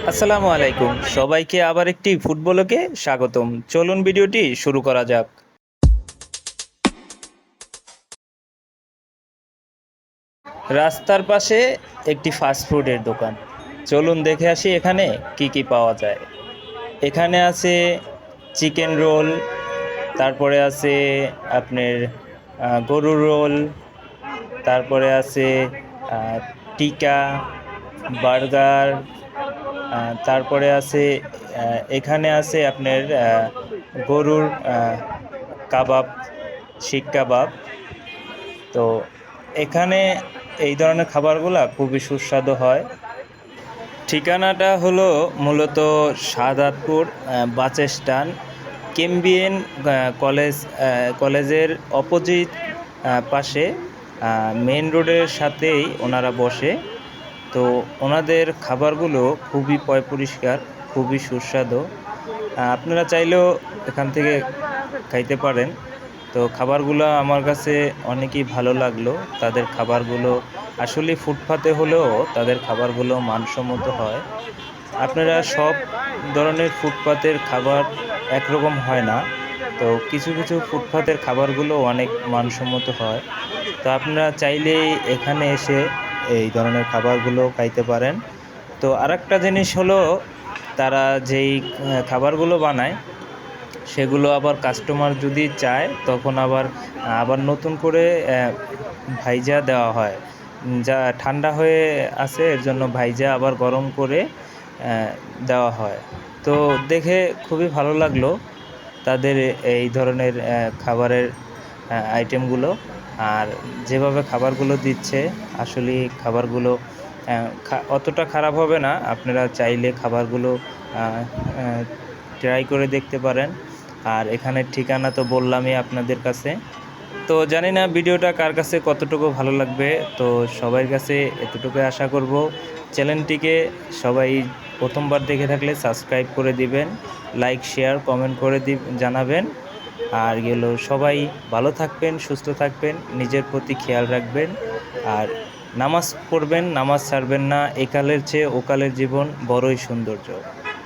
আসসালামু আলাইকুম, সবাইকে আবার একটি ফুটবলকে স্বাগতম। চলুন ভিডিওটি শুরু করা যাক। রাস্তার পাশে একটি ফাস্টফুডের দোকান। চলুন দেখে আসি এখানে কি কি পাওয়া যায়। এখানে আছে চিকেন রোল, তারপরে আছে আপনার গরুর রোল, তারপরে আছে আহ, টিকা, বার্গার, তারপরে আছে এখানে আছে আপনার গরুর কাবাব, শিক কাবাব। তো এখানে এই ধরনের খাবারগুলা খুবই সুস্বাদু হয়। ঠিকানাটা হলো মূলত শাহাদাতপুর বাস স্ট্যান্ড, কেম্বিএন কলেজের অপোজিট পাশে, মেন রোডের সাথেই ওনারা বসে। তো ওনাদের খাবারগুলো খুবই পরিষ্কার, খুবই সুস্বাদু। আপনারা চাইলেও এখান থেকে খাইতে পারেন। তো খাবারগুলো আমার কাছে অনেকই ভালো লাগলো। তাদের খাবারগুলো আসলে ফুটপাতে হলেও তাদের খাবারগুলো মানসম্মত হয়। আপনারা সব ধরনের ফুটপাতের খাবার একরকম হয় না, তো কিছু কিছু ফুটপাতের খাবারগুলো অনেক মানসম্মত হয়। তো আপনারা চাইলেই এখানে এসে এই ধরনের খাবারগুলো খাইতে পারেন। তো আরেকটা জিনিস হলো, তারা যেই খাবারগুলো বানায় সেগুলো আবার কাস্টমার যদি চায় তখন আবার আবার নতুন করে ভাইজা দেওয়া হয়। যা ঠান্ডা হয়ে আছে এর জন্য ভাইজা আবার গরম করে দেওয়া হয়। তো দেখে খুবই ভালো লাগলো তাদের এই ধরনের খাবারের আইটেমগুলো। আর যেভাবে খাবারগুলো দিচ্ছে, আসলে খাবারগুলো অতটা খারাপ হবে না। আপনারা চাইলে খাবারগুলো ট্রাই করে দেখতে পারেন। আর এখানের ঠিকানা তো বললামই আপনাদের কাছে। তো জানি না ভিডিওটা কার কাছে কতটুকু ভালো লাগবে। তো সবার কাছে এতটুকু আশা করব, চ্যানেলটিকে সবাই প্রথমবার দেখে থাকলে সাবস্ক্রাইব করে দিবেন, লাইক শেয়ার কমেন্ট করে জানাবেন। আর গেল সবাই ভালো থাকবেন, সুস্থ থাকবেন, নিজের প্রতি খেয়াল রাখবেন। আর নামাজ পড়বেন, নামাজ ছাড়বেন না। একালের চেয়ে ওকালের জীবন বড়ই সৌন্দর্য।